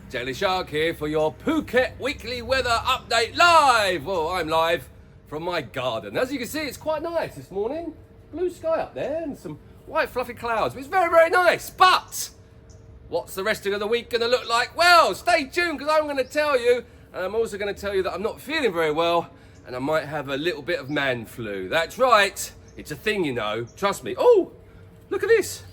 Jay Leshark here for your Phuket weekly weather update live. Well, I'm live from my garden. As you can see, it's quite nice this morning. Blue sky up there and some white fluffy clouds. It's very, very nice. But what's the rest of the week going to look like? Well, stay tuned because I'm going to tell you. And I'm also going to tell you that I'm not feeling very well and I might have a little bit of man flu. That's right. It's a thing, you know. Trust me. Oh, look at this.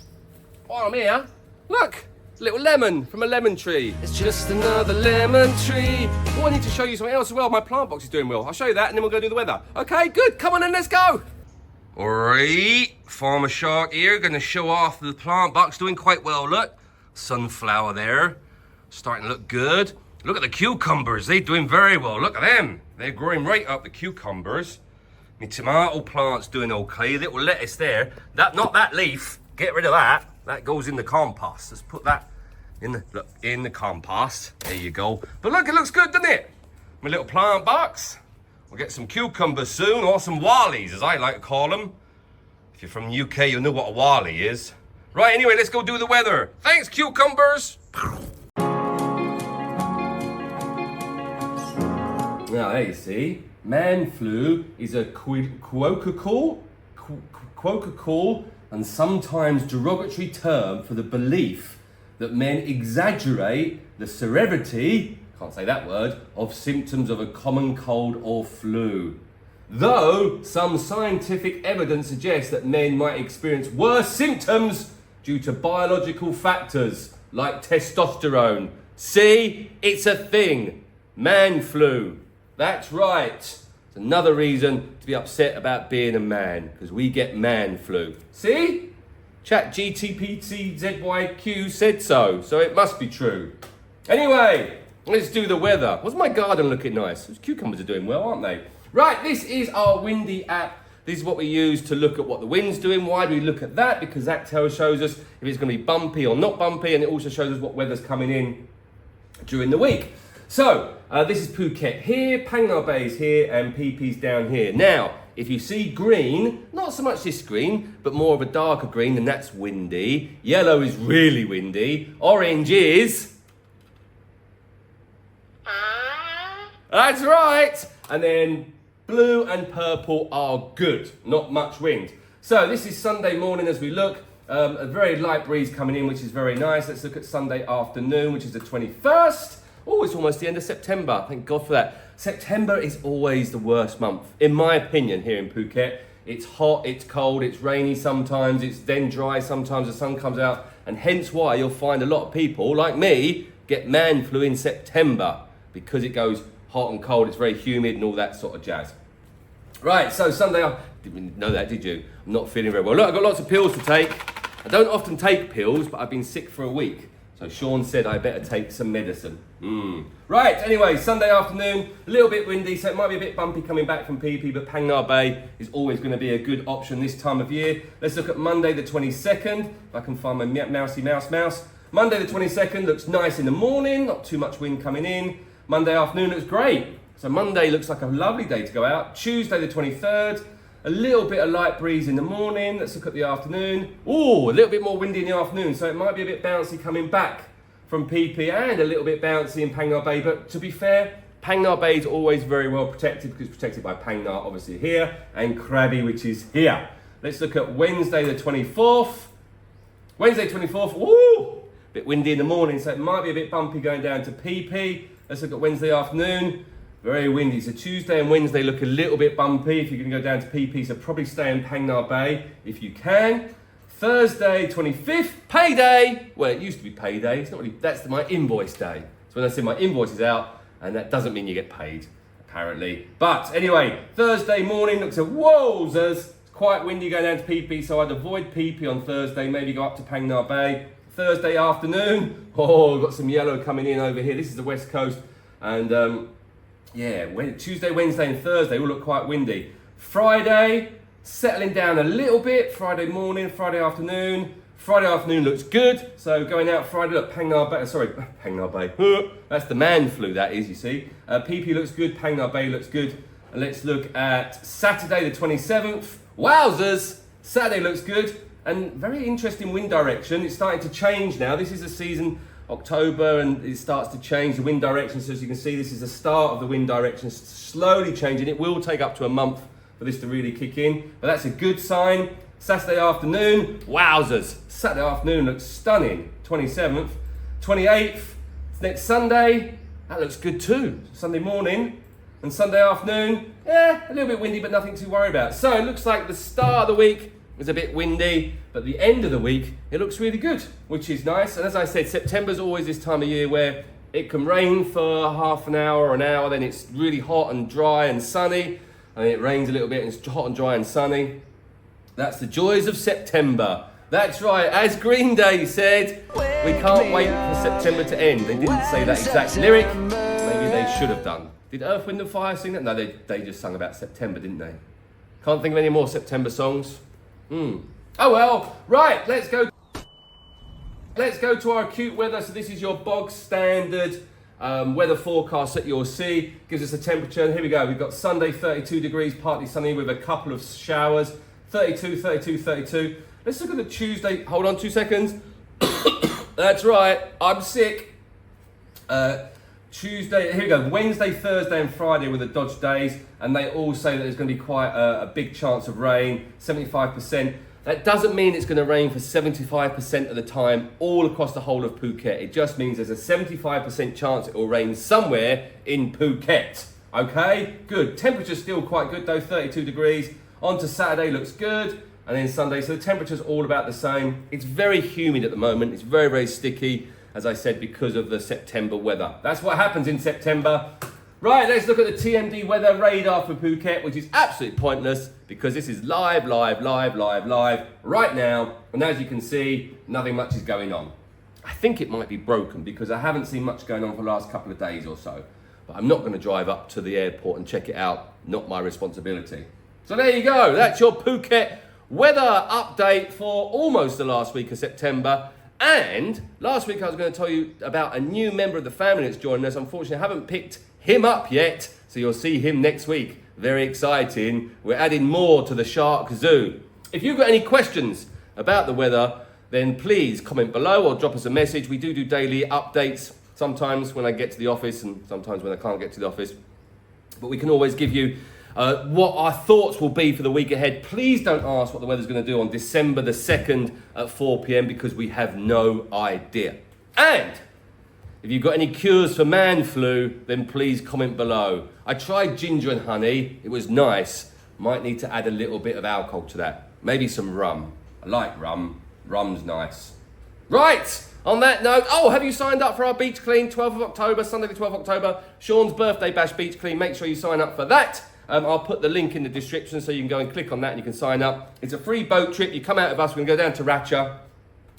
While I'm here, look. Little lemon from a lemon tree. It's just another lemon tree. Oh, I need to show you something else as well. My plant box is doing well. I'll show you that and then we'll go do the weather. Okay, good. Come on then, let's go. All right, Farmer Shark here. Going to show off the plant box doing quite well. Look, sunflower there. Starting to look good. Look at the cucumbers. They're doing very well. Look at them. They're growing right up, the cucumbers. My tomato plant's doing okay. Little lettuce there. Not that leaf. Get rid of that. That goes in the compost. Let's put that in the compost. There you go. But look, it looks good, doesn't it? My little plant box. We'll get some cucumbers soon, or some wallies, as I like to call them. If you're from the UK, you'll know what a wally is. Right, anyway, let's go do the weather. Thanks, cucumbers. Now, there you see. Man flu is a quocal and sometimes derogatory term for the belief that men exaggerate the severity, can't say that word, of symptoms of a common cold or flu. Though some scientific evidence suggests that men might experience worse symptoms due to biological factors like testosterone. See, it's a thing. Man flu. That's right. It's another reason to be upset about being a man, because we get man flu. See? Chat GTPTZYQ said so it must be true. Anyway, let's do the weather. What's my garden looking nice? Those cucumbers are doing well, aren't they? Right, this is our windy app. This is what we use to look at what the wind's doing. Why do we look at that? Because that shows us if it's going to be bumpy or not bumpy, and it also shows us what weather's coming in during the week. So, this is Phuket here, Phang Nga Bay's here, and Phi Phi's down here. Now, if you see green, not so much this green, but more of a darker green, then that's windy. Yellow is really windy. Orange is... That's right! And then blue and purple are good, not much wind. So, this is Sunday morning as we look. A very light breeze coming in, which is very nice. Let's look at Sunday afternoon, which is the 21st. Oh, it's almost the end of September. Thank God for that. September is always the worst month, in my opinion, here in Phuket. It's hot, it's cold, it's rainy sometimes, it's then dry sometimes, the sun comes out, and hence why you'll find a lot of people, like me, get man flu in September, because it goes hot and cold, it's very humid and all that sort of jazz. Right, so Sunday, didn't know that, did you? I'm not feeling very well. Look, I've got lots of pills to take. I don't often take pills, but I've been sick for a week. So Sean said I better take some medicine. Right, anyway, Sunday afternoon, a little bit windy, so it might be a bit bumpy coming back from Phi Phi, but Phang Nga Bay is always going to be a good option this time of year. Let's look at Monday the 22nd. If I can find my mouse. Monday the 22nd looks nice in the morning, not too much wind coming in. Monday afternoon looks great. So Monday looks like a lovely day to go out. Tuesday the 23rd, a little bit of light breeze in the morning. Let's look at the afternoon. Ooh, a little bit more windy in the afternoon, so it might be a bit bouncy coming back from Phi Phi and a little bit bouncy in Phang Nga Bay. But to be fair, Phang Nga Bay is always very well protected because it's protected by Phang Nga, obviously here, and Krabi, which is here. Let's look at Wednesday the 24th. Wednesday 24th, ooh, a bit windy in the morning, so it might be a bit bumpy going down to Phi Phi. Let's look at Wednesday afternoon. Very windy. So Tuesday and Wednesday look a little bit bumpy if you're going to go down to Phi Phi, so probably stay in Phang Nga Bay if you can. Thursday, 25th, payday. Well, it used to be payday. It's not really, that's my invoice day. So when I say my invoice is out, and that doesn't mean you get paid, apparently. But anyway, Thursday morning looks at wowzers. It's quite windy going down to Phi Phi, so I'd avoid Phi Phi on Thursday, maybe go up to Phang Nga Bay. Thursday afternoon, we've got some yellow coming in over here. This is the West Coast, and yeah, Tuesday, Wednesday and Thursday will look quite windy. Friday, settling down a little bit. Friday morning, Friday afternoon. Friday afternoon looks good. So going out Friday, look, Phang Nga Bay, sorry, Phang Nga Bay. That's the man flu, that is, you see. Phi Phi looks good, Phang Nga Bay looks good. And let's look at Saturday the 27th. Wowzers! Saturday looks good. And very interesting wind direction. It's starting to change now. This is the season October, and it starts to change the wind direction. So as you can see, this is the start of the wind direction slowly changing. It will take up to a month for this to really kick in, but that's a good sign. Saturday afternoon, wowzers. Saturday afternoon looks stunning. 27th, 28th, next Sunday, that looks good too. Sunday morning and Sunday afternoon, a little bit windy, but nothing to worry about. So it looks like the start of the week was a bit windy, but the end of the week, it looks really good, which is nice. And as I said, September's always this time of year where it can rain for half an hour or an hour, then it's really hot and dry and sunny, and then it rains a little bit and it's hot and dry and sunny. That's the joys of September. That's right, as Green Day said, we can't wait for September to end. They didn't say that exact lyric, maybe they should have done. Did Earth, Wind and Fire sing that? No, they just sung about September, didn't they? Can't think of any more September songs. Oh well, right, let's go to our acute weather. So this is your bog standard weather forecast that you'll see. Gives us a temperature, and here we go. We've got Sunday 32 degrees, partly sunny with a couple of showers. 32, 32, 32. Let's look at the Tuesday. Hold on 2 seconds. That's right, I'm sick. Tuesday, here we go. Wednesday, Thursday and Friday were the dodge days, and they all say that there's going to be quite a big chance of rain, 75%. That doesn't mean it's going to rain for 75% of the time all across the whole of Phuket. It just means there's a 75% chance it will rain somewhere in Phuket. Okay, good. Temperature's still quite good though, 32 degrees. On to Saturday, looks good. And then Sunday, so the temperature's all about the same. It's very humid at the moment. It's very, very sticky, as I said, because of the September weather. That's what happens in September. Right, let's look at the TMD weather radar for Phuket, which is absolutely pointless because this is live right now. And as you can see, nothing much is going on. I think it might be broken because I haven't seen much going on for the last couple of days or so. But I'm not going to drive up to the airport and check it out. Not my responsibility. So there you go. That's your Phuket weather update for almost the last week of September. And last week I was going to tell you about a new member of the family that's joining us. Unfortunately, I haven't picked him up yet, so you'll see him next week. Very exciting. We're adding more to the Shark Zoo. If you've got any questions about the weather, then please comment below or drop us a message. We do daily updates, sometimes when I get to the office and sometimes when I can't get to the office. But we can always give you what our thoughts will be for the week ahead. Please don't ask what the weather's going to do on December the 2nd at 4 p.m. because we have no idea. And if you've got any cures for man flu, then please comment below. I tried ginger and honey. It was nice. Might need to add a little bit of alcohol to that. Maybe some rum. I like rum. Rum's nice. Right, on that note, have you signed up for our beach clean? 12th of October, Sunday the 12th of October, Sean's birthday bash beach clean. Make sure you sign up for that. I'll put the link in the description so you can go and click on that and you can sign up. It's a free boat trip. You come out with us, we're going to go down to Ratcha,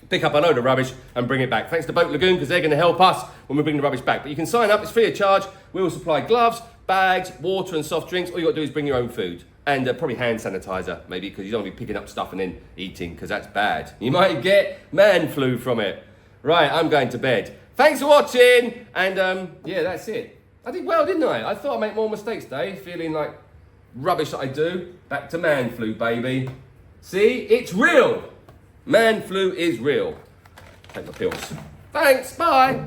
pick up a load of rubbish and bring it back. Thanks to Boat Lagoon because they're going to help us when we bring the rubbish back. But you can sign up, it's free of charge. We will supply gloves, bags, water and soft drinks. All you got to do is bring your own food. And probably hand sanitizer, maybe, because you don't want to be picking up stuff and then eating, because that's bad. You might get man flu from it. Right, I'm going to bed. Thanks for watching, and yeah, that's it. I did well, didn't I? I thought I'd make more mistakes today, feeling like rubbish that I do. Back to man flu, baby. See, it's real. Man flu is real. Take my pills. Thanks, bye.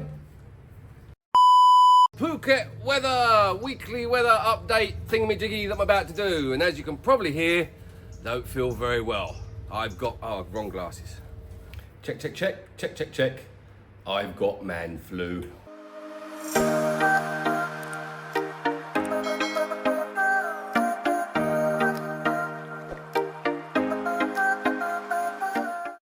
Phuket weather, weekly weather update thingamajiggy that I'm about to do. And as you can probably hear, don't feel very well. I've got, wrong glasses. Check. I've got man flu.